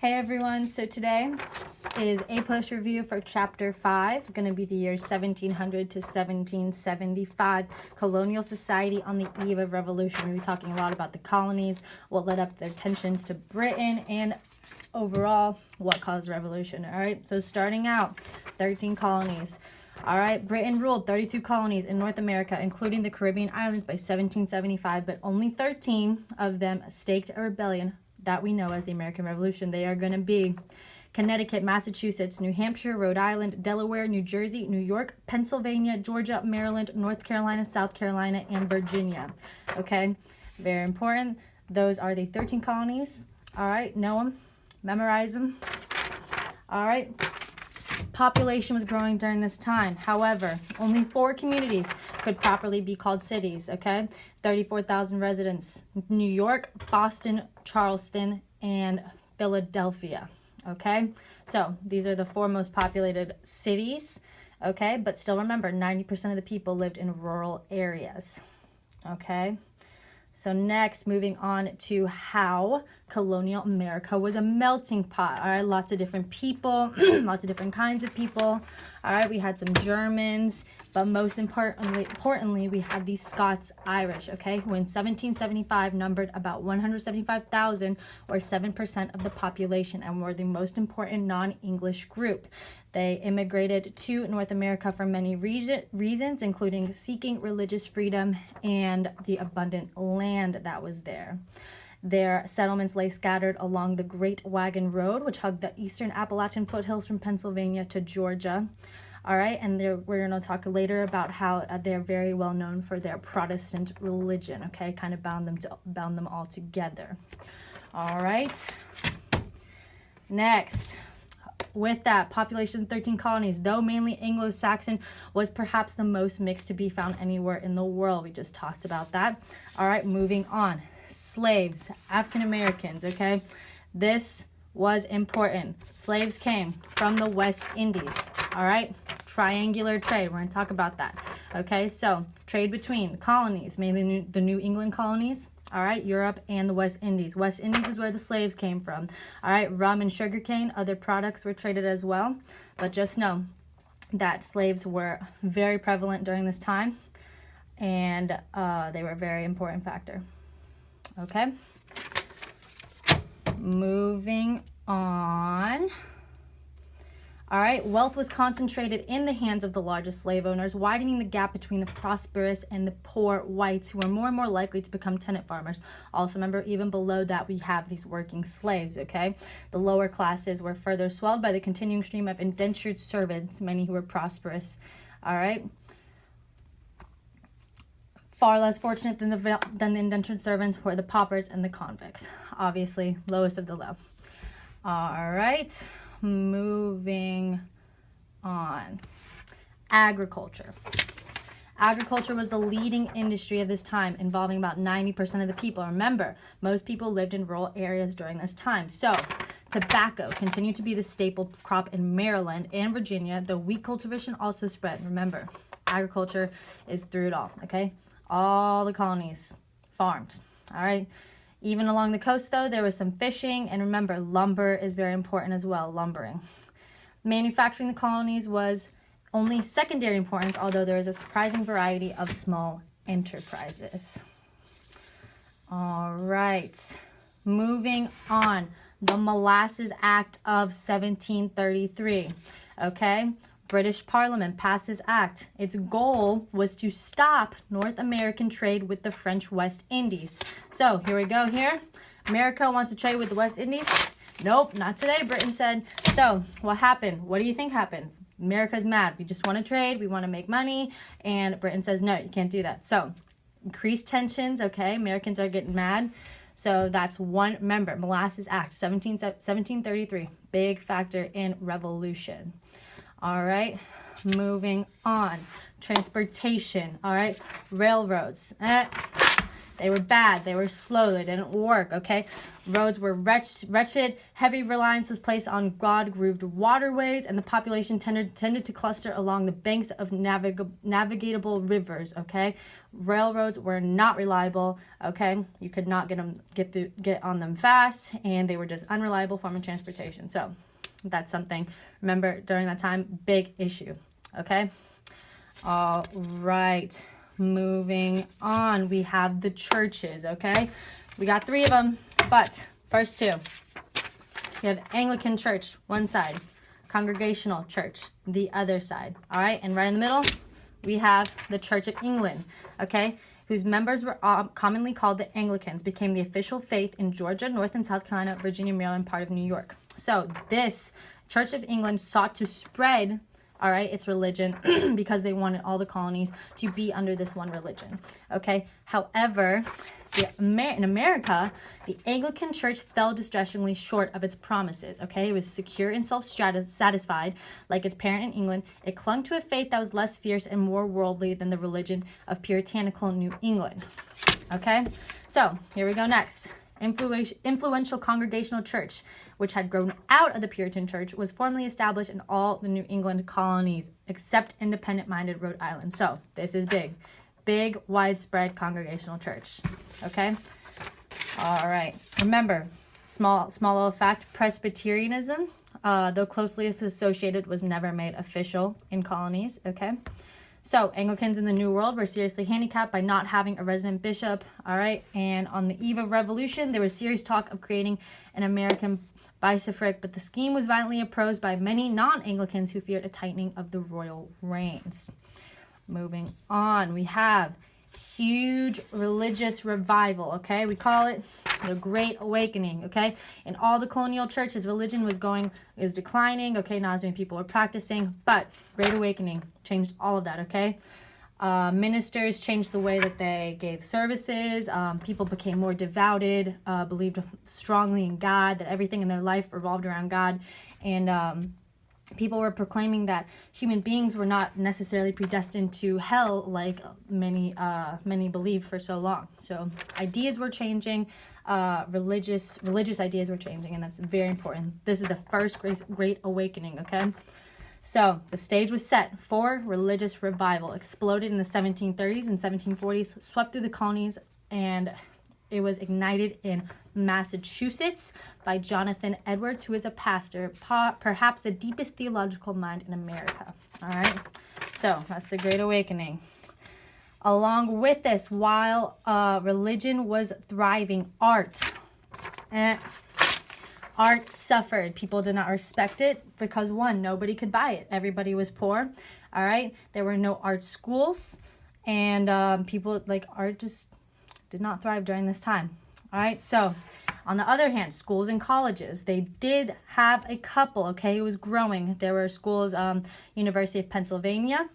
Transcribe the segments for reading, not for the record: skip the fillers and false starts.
Hey everyone, so today is APUSH review for chapter 5, going to be the years 1700 to 1775, colonial society on the eve of revolution. We'll be talking a lot about the colonies, what led up their tensions to Britain, and overall what caused revolution. All right, so starting out, 13 colonies. All right, Britain ruled 32 colonies in North America, including the Caribbean islands by 1775, but only 13 of them staked a rebellion that we know as the American Revolution. They are going to be Connecticut, Massachusetts, New Hampshire, Rhode Island, Delaware, New Jersey, New York, Pennsylvania, Georgia, Maryland, North Carolina, South Carolina, and Virginia. Okay, very important. Those are the 13 colonies. All right, know them, memorize them. All right. Population was growing during this time. However, only 4 communities could properly be called cities, okay? 34,000 residents. New York, Boston, Charleston, and Philadelphia, okay? So these are the 4 most populated cities, okay? But still remember, 90% of the people lived in rural areas, okay? So next, moving on to how colonial America was a melting pot. All right, lots of different people, lots of different kinds of people. All right, we had some Germans, but most importantly, we had the Scots-Irish, okay, who in 1775 numbered about 175,000 or 7% of the population and were the most important non-English group. They immigrated to North America for many reasons, including seeking religious freedom and the abundant land that was there. Their settlements lay scattered along the Great Wagon Road, which hugged the eastern Appalachian foothills from Pennsylvania to Georgia. All right, and we're going to talk later about how they're very well known for their Protestant religion, okay, kind of bound them all together. All right, next. With that, population 13 colonies, though mainly Anglo-Saxon, was perhaps the most mixed to be found anywhere in the world. We just talked about that. All right, moving on. Slaves, African Americans, okay? This was important. Slaves came from the West Indies, all right? Triangular trade, we're going to talk about that, okay? So, trade between colonies, mainly the New England colonies, all right, Europe and the West Indies. West Indies is where the slaves came from. All right, rum and sugarcane, other products were traded as well. But just know that slaves were very prevalent during this time, and they were a very important factor. Okay, moving on. All right, wealth was concentrated in the hands of the largest slave owners, widening the gap between the prosperous and the poor whites, who are more and more likely to become tenant farmers. Also remember, even below that, we have these working slaves, okay? The lower classes were further swelled by the continuing stream of indentured servants, many who were prosperous, all right? Far less fortunate than the indentured servants were the paupers and the convicts. Obviously, lowest of the low. All right. Moving on. Agriculture. Agriculture was the leading industry of this time, involving about 90% of the people. Remember, most people lived in rural areas during this time. So, tobacco continued to be the staple crop in Maryland and Virginia. The wheat cultivation also spread. Remember, agriculture is through it all, okay? All the colonies farmed, all right? Even along the coast, though, there was some fishing. And remember, lumber is very important as well, lumbering. Manufacturing the colonies was only secondary importance, although there is a surprising variety of small enterprises. All right, moving on. The Molasses Act of 1733, okay? British Parliament passed this act. Its goal was to stop North American trade with the French West Indies. So here we go here. America wants to trade with the West Indies. Nope, not today, Britain said. So what happened? What do you think happened? America's mad. We just want to trade. We want to make money. And Britain says, no, you can't do that. So increased tensions, okay? Americans are getting mad. So that's one, remember, Molasses Act, 1733. Big factor in revolution. All right, moving on. Transportation, all right, railroads. They were bad. They were slow. They didn't work, okay? Roads were wretched. Heavy reliance was placed on God-grooved waterways, and the population tended to cluster along the banks of navigable rivers, okay? Railroads were not reliable, okay? You could not get on them fast, and they were just unreliable form of transportation. So that's something, remember, during that time, big issue, okay? All right, moving on, we have the churches, okay? We got 3 of them, but first 2. You have Anglican Church, one side, Congregational Church, the other side, all right? And right in the middle, we have the Church of England, okay? Whose members were commonly called the Anglicans, became the official faith in Georgia, North and South Carolina, Virginia, Maryland, part of New York. So this Church of England sought to spread, all right, its religion because they wanted all the colonies to be under this one religion, okay? However, in America, the Anglican Church fell distressingly short of its promises, okay? It was secure and self-satisfied, like its parent in England. It clung to a faith that was less fierce and more worldly than the religion of puritanical New England, okay? So here we go next. Influential Congregational Church, which had grown out of the Puritan Church, was formally established in all the New England colonies except independent-minded Rhode Island. So this is big, widespread Congregational Church, okay? All right, remember, small little fact, Presbyterianism, though closely associated, was never made official in colonies, okay? So Anglicans in the New World were seriously handicapped by not having a resident bishop, all right? And on the eve of revolution, there was serious talk of creating an American bishopric, but the scheme was violently opposed by many non-Anglicans who feared a tightening of the royal reins. Moving on, we have huge religious revival, okay? We call it the Great Awakening, okay? In all the colonial churches, religion is declining, okay? Not as many people are practicing, but Great Awakening changed all of that, okay? Ministers changed the way that they gave services. People became more devoted, believed strongly in God, that everything in their life revolved around God, and people were proclaiming that human beings were not necessarily predestined to hell like many believed for so long. So ideas were changing, religious ideas were changing, and that's very important. This is the first Great Awakening, okay? So the stage was set for religious revival. Exploded in the 1730s and 1740s, swept through the colonies, and it was ignited in Massachusetts by Jonathan Edwards, who is a pastor, perhaps the deepest theological mind in America. All right, so that's the Great Awakening. Along with this, while religion was thriving, art suffered. People did not respect it because, one, nobody could buy it. Everybody was poor. All right, there were no art schools, and people like art just did not thrive during this time. All right, so on the other hand, schools and colleges, they did have a couple, okay? It was growing. There were schools, University of Pennsylvania,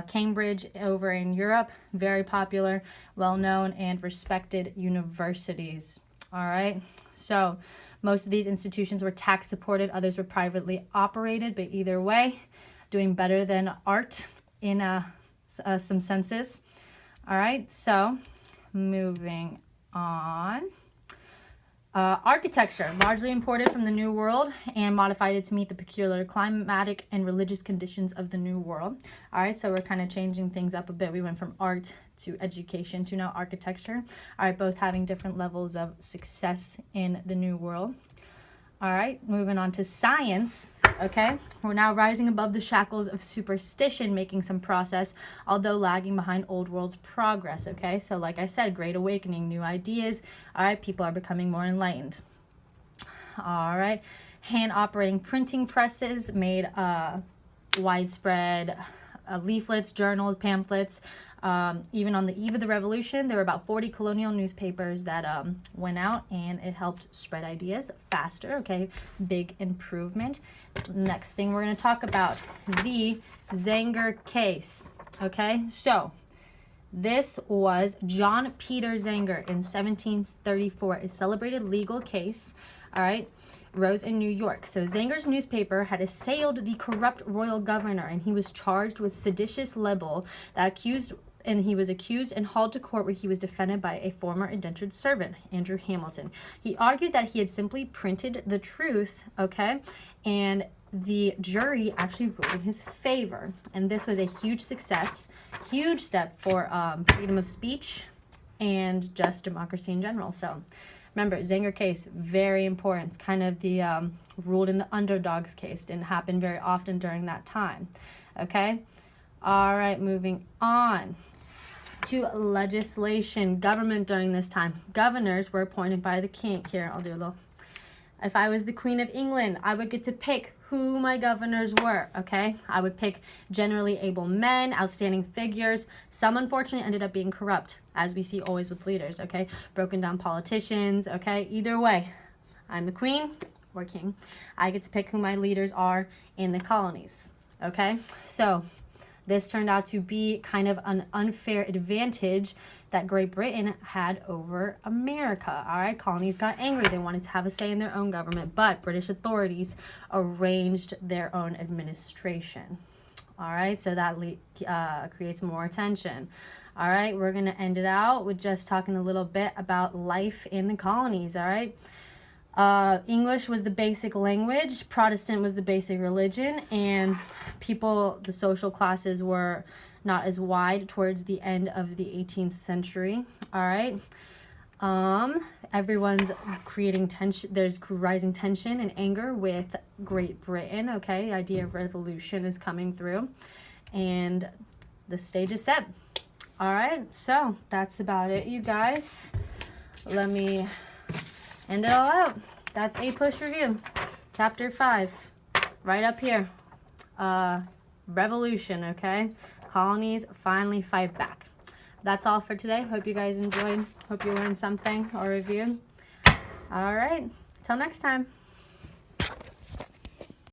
Cambridge over in Europe, very popular, well-known, and respected universities. All right, so most of these institutions were tax-supported. Others were privately operated, but either way, doing better than art in some senses. All right, so moving on. Architecture, largely imported from the New World and modified it to meet the peculiar climatic and religious conditions of the New World. All right, so we're kind of changing things up a bit. We went from art to education to now architecture. All right, both having different levels of success in the New World. All right, moving on to science, okay? We're now rising above the shackles of superstition, making some progress, although lagging behind old world's progress, okay? So like I said, Great Awakening, new ideas. All right, people are becoming more enlightened. All right, hand-operating printing presses made widespread leaflets, journals, pamphlets. Even on the eve of the revolution, there were about 40 colonial newspapers that went out, and it helped spread ideas faster, okay? Big improvement. Next thing we're going to talk about, the Zenger case, okay? So this was John Peter Zenger in 1734, a celebrated legal case, all right? Rose in New York. So Zenger's newspaper had assailed the corrupt royal governor, and he was charged with seditious libel that accused and he was accused and hauled to court where he was defended by a former indentured servant, Andrew Hamilton. He argued that he had simply printed the truth, okay, and the jury actually ruled in his favor. And this was a huge success, huge step for freedom of speech and just democracy in general. So remember, Zenger case, very important. It's kind of the ruled in the underdogs case. Didn't happen very often during that time. Okay? All right, moving on to legislation, government during this time. Governors were appointed by the king. Here, I'll do a little. If I was the Queen of England, I would get to pick who my governors were, okay? I would pick generally able men, outstanding figures. Some, unfortunately, ended up being corrupt, as we see always with leaders, okay? Broken down politicians, okay? Either way, I'm the queen or king. I get to pick who my leaders are in the colonies, okay? So this turned out to be kind of an unfair advantage that Great Britain had over America. All right, colonies got angry. They wanted to have a say in their own government, but British authorities arranged their own administration. All right, so that creates more attention. All right, we're going to end it out with just talking a little bit about life in the colonies. All right. English was the basic language, Protestant was the basic religion, and people, the social classes were not as wide towards the end of the 18th century. All right. Everyone's creating tension. There's rising tension and anger with Great Britain. Okay. The idea of revolution is coming through, and the stage is set. All right. So that's about it, you guys. Let me end it all out. That's APUSH review, chapter 5, right up here. Revolution, okay? Colonies finally fight back. That's all for today. Hope you guys enjoyed. Hope you learned something or reviewed. All right. Till next time.